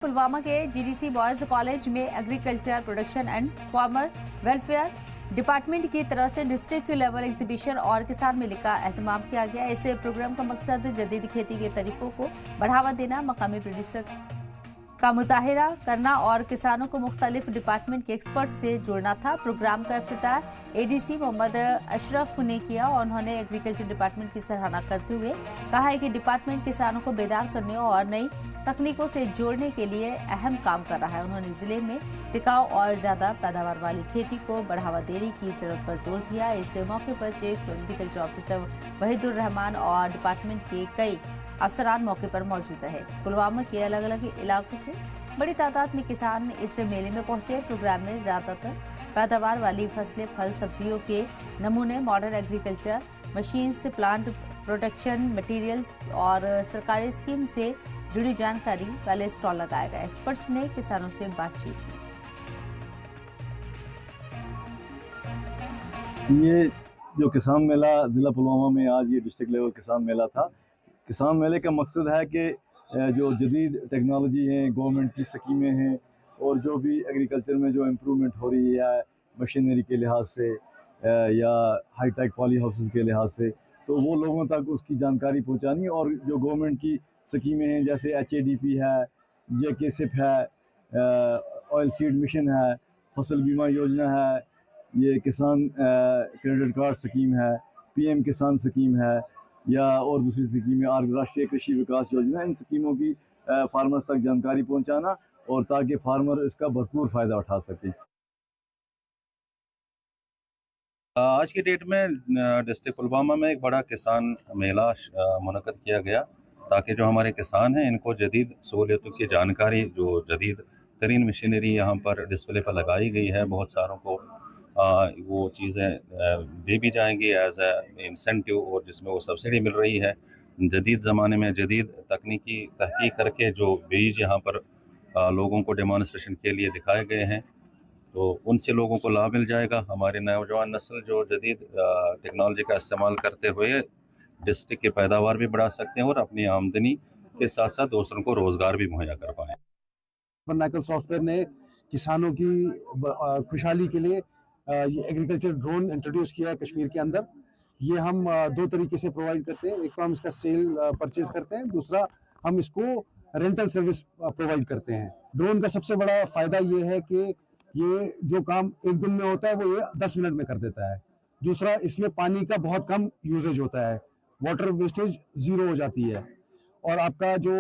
पुलवामा के GDC boys college में agriculture production and farmer welfare department की तरफ से डिस्ट्रिक्ट लेवल एग्जीबिशन और किसान मेले का एहतमाम किया गया। इस प्रोग्राम का मकसद जदीद खेती के तरीकों को बढ़ावा देना, मकामी प्रोड्यूसर का मुजाहिरा करना और किसानों को मुख्तलिफ डिपार्टमेंट के एक्सपर्ट से जोड़ना था। प्रोग्राम का इफ्तिताह एडीसी मोहम्मद अशरफ ने किया और उन्होंने एग्रीकल्चर डिपार्टमेंट की सराहना करते हुए कहा है कि डिपार्टमेंट किसानों को बेदार करने और नई तकनीकों से जोड़ने के लिए अहम काम कर रहा है। उन्होंने जिले में टिकाऊ और ज्यादा पैदावार वाली खेती को बढ़ावा देने की जरूरत पर जोर दिया। इस मौके पर chief agriculture officer Wahidur Rahman और डिपार्टमेंट के कई अफसरान मौके पर मौजूद रहे। पुलवामा के अलग अलग इलाकों से बड़ी तादाद में किसान इस मेले में पहुंचे। प्रोग्राम में ज्यादातर पैदावार वाली फसलें, फल, सब्जियों के नमूने, modern agriculture machines, plant protection materials और सरकारी स्कीम से जुड़ी जानकारी वाले स्टॉल लगाया गया। एक्सपर्ट्स ने किसानों से बातचीत की। ये जो किसान मेला जिला पुलवामा में आज ये डिस्ट्रिक्ट लेवल किसान मेला था। किसान मेले का मकसद है कि जो जदीद टेक्नोलॉजी है, गवर्नमेंट की स्कीमें हैं और जो भी एग्रीकल्चर में जो इम्प्रूवमेंट हो रही है मशीनरी के लिहाज से या हाईटेक पॉली हाउसेस के लिहाज से, तो वो लोगों तक उसकी जानकारी पहुंचानी और जो गवर्नमेंट की स्कीमें हैं जैसे HADP है, JKSIP है, ऑयल सीड मिशन है, फसल बीमा योजना है, ये किसान क्रेडिट कार्ड स्कीम है, PM किसान स्कीम है या और दूसरी स्कीमें, राष्ट्रीय कृषि विकास योजना, इन स्कीमों की फार्मर्स तक जानकारी पहुंचाना और ताकि फार्मर इसका भरपूर फ़ायदा उठा सके। आज की डेट में डिस्ट्रिक्ट पुलवामा में एक बड़ा किसान मेला मुनक़्क़द किया गया ताकि जो हमारे किसान हैं इनको जदीद सहूलियतों की जानकारी, जो जदीद तरीन मशीनरी यहाँ पर डिस्प्ले पर लगाई गई है, बहुत सारों को वो चीज़ें दे भी जाएंगी एज ए इंसेंटिव और जिसमें वो सब्सिडी मिल रही है। जदीद ज़माने में जदीद तकनीकी तहकीक करके जो बीज यहाँ पर लोगों को डेमॉन्स्ट्रेशन के लिए दिखाए गए हैं, तो उनसे लोगों को लाभ मिल जाएगा। हमारे नौजवान नस्ल जो जदीद टेक्नोलॉजी का इस्तेमाल करते हुए डिस्ट्रिक्ट की पैदावार भी बढ़ा सकते हैं और अपनी आमदनी के साथ साथ दूसरों को रोज़गार भी मुहैया कर पाएँ। वर्नाकल सॉफ्टवेयर ने किसानों की खुशहाली के लिए ये एग्रीकल्चर ड्रोन इंट्रोड्यूस किया है कश्मीर के अंदर। ये हम दो तरीके से प्रोवाइड करते हैं। एक तो हम इसका सेल परचेज करते हैं, दूसरा हम इसको रेंटल सर्विस प्रोवाइड करते हैं। ड्रोन का सबसे बड़ा फ़ायदा ये है कि ये जो काम एक दिन में होता है वो ये 10 मिनट में कर देता है। दूसरा, इसमें पानी का बहुत कम यूजेज होता है, वाटर वेस्टेज ज़ीरो हो जाती है और आपका जो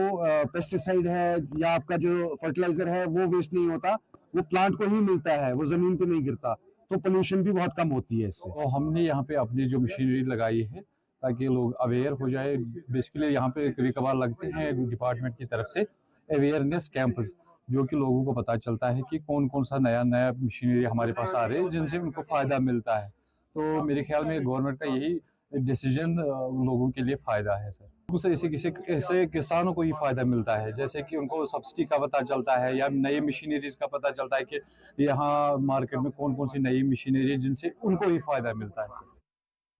पेस्टिसाइड है या आपका जो फर्टिलाइजर है वो वेस्ट नहीं होता, वो प्लांट को ही मिलता है, वो ज़मीन पे नहीं गिरता, तो पोल्यूशन भी बहुत कम होती है इससे। और हमने यहाँ पे अपनी जो मशीनरी लगाई है ताकि लोग अवेयर हो जाए। बेसिकली यहाँ पे कभी कभार लगते हैं डिपार्टमेंट की तरफ से अवेयरनेस कैंप्स, जो कि लोगों को पता चलता है कि कौन कौन सा नया नया मशीनरी हमारे पास आ रहे हैं जिनसे उनको फ़ायदा मिलता है। तो मेरे ख्याल में गवर्नमेंट का यही डिसीजन लोगों के लिए फ़ायदा है सर। उससे ऐसे किसानों को ही फ़ायदा मिलता है, जैसे कि उनको सब्सिडी का पता चलता है या नई मशीनरीज का पता चलता है कि यहाँ मार्केट में कौन कौन सी नई मशीनरी है जिनसे उनको ही फ़ायदा मिलता है सर।